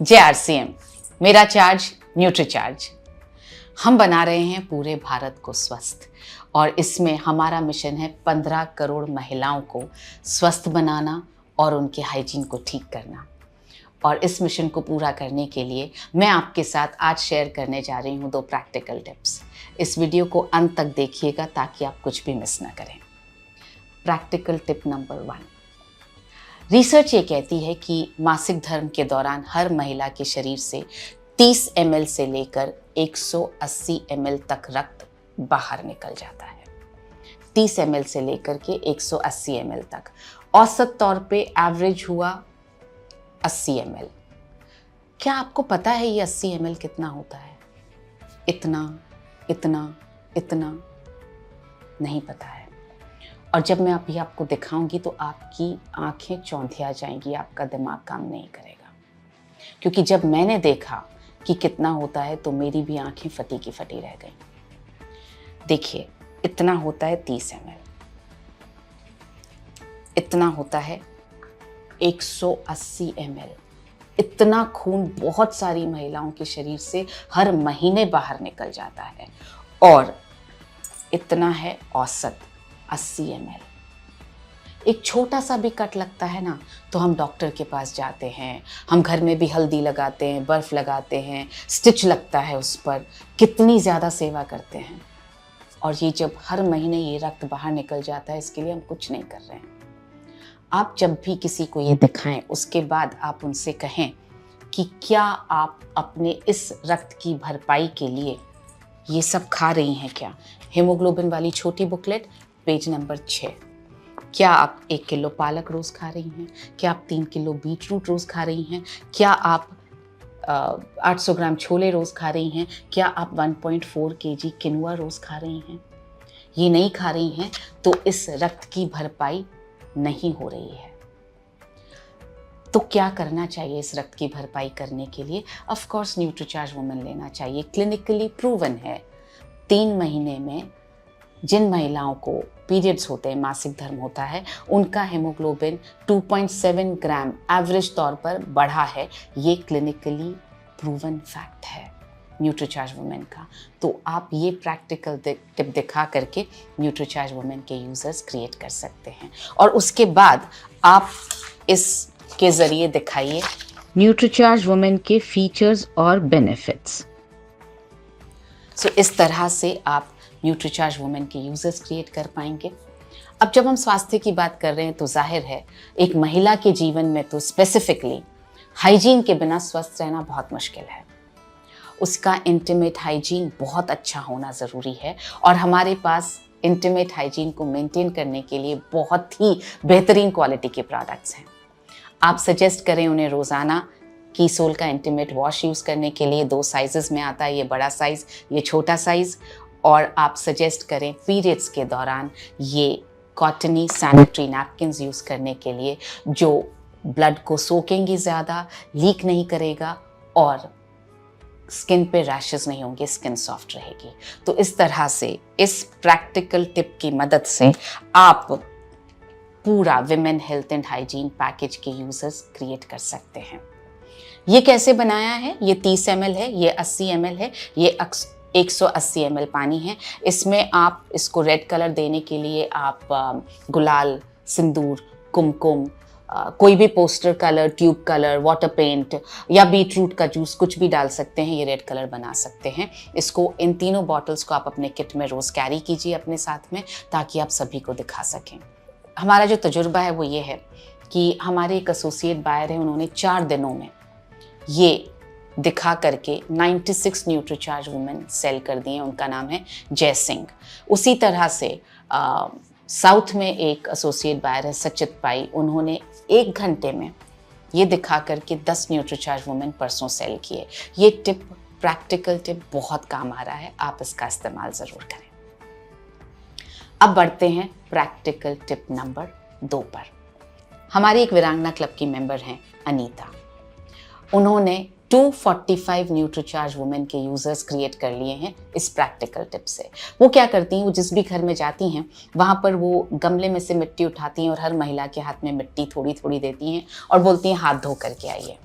जय आरसीएम। मेरा charge Nutricharge. हम बना रहे हैं पूरे भारत को स्वस्थ और इसमें हमारा मिशन है 15 करोड़ महिलाओं को स्वस्थ बनाना और उनके हाइजीन को ठीक करना। और इस मिशन को पूरा करने के लिए मैं आपके साथ आज शेयर करने जा रही हूँ 2 प्रैक्टिकल टिप्स। इस वीडियो को अंत तक देखिएगा ताकि आप कुछ भी मिस ना करें। Practical tip number 1। रिसर्च ये कहती है कि मासिक धर्म के दौरान हर महिला के शरीर से 30 ml से लेकर 180 ml तक रक्त बाहर निकल जाता है। 30 ml से लेकर के 180 ml तक। औसत तौर पे एवरेज हुआ 80 ml। क्या आपको पता है ये 80 ml कितना होता है? इतना इतना इतना नहीं पता है। और जब मैं अभी आपको दिखाऊंगी तो आपकी आंखें चौंधिया जाएंगी, आपका दिमाग काम नहीं करेगा। क्योंकि जब मैंने देखा कि कितना होता है तो मेरी भी आंखें फटी की फटी रह गई। देखिए, इतना होता है 30 ml, इतना होता है 180 ml। इतना खून बहुत सारी महिलाओं के शरीर से हर महीने बाहर निकल जाता है। और इतना है औसत 80 ml। एक छोटा सा भी कट लगता है ना तो हम डॉक्टर के पास जाते हैं, हम घर में भी हल्दी लगाते हैं, बर्फ लगाते हैं, स्टिच लगता है उस पर, कितनी ज़्यादा सेवा करते हैं। और ये जब हर महीने ये रक्त बाहर निकल जाता है, इसके लिए हम कुछ नहीं कर रहे हैं। आप जब भी किसी को ये दिखाएं उसके बाद आप उनसे कहें कि क्या आप अपने इस रक्त की भरपाई के लिए ये सब खा रही हैं क्या? हीमोग्लोबिन वाली छोटी बुकलेट पेज नंबर 6। क्या आप 1 किलो पालक रोज़ खा रही हैं? क्या आप 3 किलो बीट रूट रोज़ खा रही हैं? क्या आप 800 ग्राम छोले रोज़ खा रही हैं? क्या आप 1.4 kg किनुआ रोज़ खा रही हैं? ये नहीं खा रही हैं तो इस रक्त की भरपाई नहीं हो रही है। तो क्या करना चाहिए इस रक्त की भरपाई करने के लिए? ऑफ कोर्स न्यूट्रीचार्ज वुमेन लेना चाहिए। क्लिनिकली प्रूवन है 3 महीने में जिन महिलाओं को पीरियड्स होते हैं, मासिक धर्म होता है, उनका हेमोग्लोबिन 2.7 ग्राम एवरेज तौर पर बढ़ा है। ये क्लिनिकली प्रूवन फैक्ट है न्यूट्रीचार्ज वुमेन का। तो आप ये प्रैक्टिकल टिप दिखा करके न्यूट्रीचार्ज वुमेन के यूजर्स क्रिएट कर सकते हैं। और उसके बाद आप इसके ज़रिए दिखाइए न्यूट्रीचार्ज वुमेन के फीचर्स और बेनिफिट्स। सो इस तरह से आप न्यूट्रीचार्ज वुमेन के यूजर्स क्रिएट कर पाएंगे। अब जब हम स्वास्थ्य की बात कर रहे हैं तो जाहिर है एक महिला के जीवन में तो स्पेसिफिकली हाइजीन के बिना स्वस्थ रहना बहुत मुश्किल है। उसका इंटीमेट हाइजीन बहुत अच्छा होना ज़रूरी है और हमारे पास इंटीमेट हाइजीन को मेंटेन करने के लिए बहुत ही बेहतरीन क्वालिटी के प्रोडक्ट्स हैं। आप सजेस्ट करें उन्हें रोज़ाना कीसोल का इंटीमेट वॉश यूज़ करने के लिए। 2 साइज़ में आता है, ये बड़ा साइज़, ये छोटा साइज़। और आप सजेस्ट करें पीरियड्स के दौरान ये कॉटनी सैनिटरी नैपकिन्स यूज़ करने के लिए, जो ब्लड को सोखेंगी ज़्यादा, लीक नहीं करेगा और स्किन पे रैशेस नहीं होंगे, स्किन सॉफ्ट रहेगी। तो इस तरह से इस प्रैक्टिकल टिप की मदद से आप पूरा women health and hygiene package के यूजर्स क्रिएट कर सकते हैं। ये कैसे बनाया है? ये 30 ml है, ये 80 ml है, ये 180 ml पानी है। इसमें आप इसको रेड कलर देने के लिए आप गुलाल, सिंदूर, कुमकुम, कोई भी poster colour, tube colour, water paint या बीट रूट का जूस कुछ भी डाल सकते हैं। ये रेड कलर बना सकते हैं। इसको इन तीनों बॉटल्स को आप अपने किट में रोज़ कैरी कीजिए अपने साथ में, ताकि आप सभी को दिखा सकें। हमारा जो तजुर्बा है वो ये है कि हमारे एक एसोसिएट बायर हैं, उन्होंने 4 दिनों में ये दिखा करके 96 न्यूट्रीचार्ज वुमेन सेल कर दिए। उनका नाम है जय सिंह। उसी तरह से साउथ में एक एसोसिएट बायर है सचित पाई, उन्होंने 1 घंटे में ये दिखा करके 10 न्यूट्रीचार्ज वुमेन परसों सेल किए। ये टिप, प्रैक्टिकल टिप बहुत काम आ रहा है, आप इसका इस्तेमाल ज़रूर करें। अब बढ़ते हैं प्रैक्टिकल टिप नंबर 2 पर। हमारी एक वीरांगना क्लब की मेंबर हैं अनीता। उन्होंने 245 न्यूट्रीचार्ज वुमेन के यूजर्स क्रिएट कर लिए हैं इस प्रैक्टिकल टिप से। वो क्या करती हैं, वो जिस भी घर में जाती हैं वहाँ पर वो गमले में से मिट्टी उठाती हैं और हर महिला के हाथ में मिट्टी थोड़ी थोड़ी देती हैं और बोलती हैं हाथ धो करके आइए।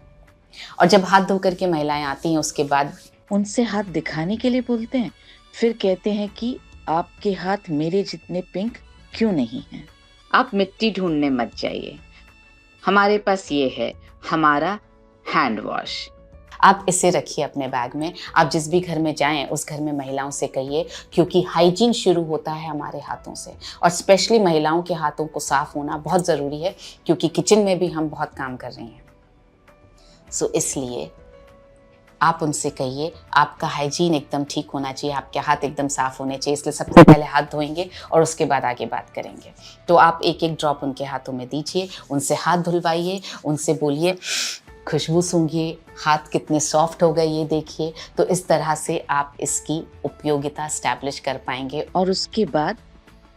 और जब हाथ धो करके महिलाएं आती हैं उसके बाद उनसे हाथ दिखाने के लिए बोलते हैं, फिर कहते हैं कि आपके हाथ मेरे जितने पिंक क्यों नहीं हैं। आप मिट्टी ढूंढने मत जाइए, हमारे पास ये है हमारा हैंड वॉश। आप इसे रखिए अपने बैग में। आप जिस भी घर में जाएं उस घर में महिलाओं से कहिए, क्योंकि हाइजीन शुरू होता है हमारे हाथों से, और स्पेशली महिलाओं के हाथों को साफ होना बहुत ज़रूरी है, क्योंकि किचन में भी हम बहुत काम कर रही हैं। सो इसलिए आप उनसे कहिए आपका हाइजीन एकदम ठीक होना चाहिए, आपके हाथ एकदम साफ होने चाहिए, इसलिए सबसे पहले हाथ धोएंगे और उसके बाद आगे बात करेंगे। तो आप एक एक ड्रॉप उनके हाथों में दीजिए, उनसे हाथ धुलवाइए, उनसे बोलिए खुशबू सूंघिए, हाथ कितने सॉफ्ट हो गए ये देखिए। तो इस तरह से आप इसकी उपयोगिता स्टैब्लिश कर पाएंगे। और उसके बाद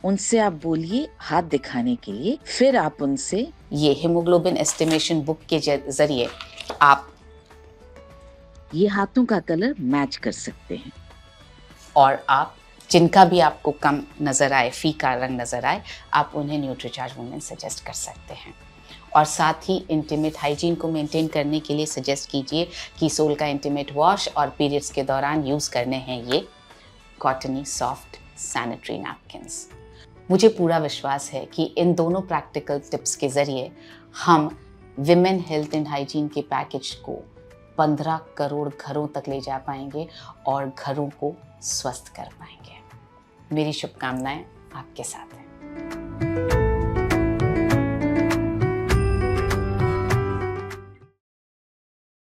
उनसे आप बोलिए हाथ दिखाने के लिए, फिर आप उनसे ये हीमोग्लोबिन एस्टिमेशन बुक के जरिए आप ये हाथों का कलर मैच कर सकते हैं। और आप जिनका भी आपको कम नज़र आए, फीका रंग नज़र आए, आप उन्हें न्यूट्रीचार्ज वुमेन सजेस्ट कर सकते हैं। और साथ ही इंटीमेट हाइजीन को मेंटेन करने के लिए सजेस्ट कीजिए कि सोल का इंटीमेट वॉश और पीरियड्स के दौरान यूज़ करने हैं ये कॉटनी सॉफ्ट सैनिटरी नैपकिन्स। मुझे पूरा विश्वास है कि इन दोनों प्रैक्टिकल टिप्स के ज़रिए हम विमेन हेल्थ एंड हाइजीन के पैकेज को 15 करोड़ घरों तक ले जा पाएंगे और घरों को स्वस्थ कर पाएंगे। मेरी शुभकामनाएं आपके साथ हैं।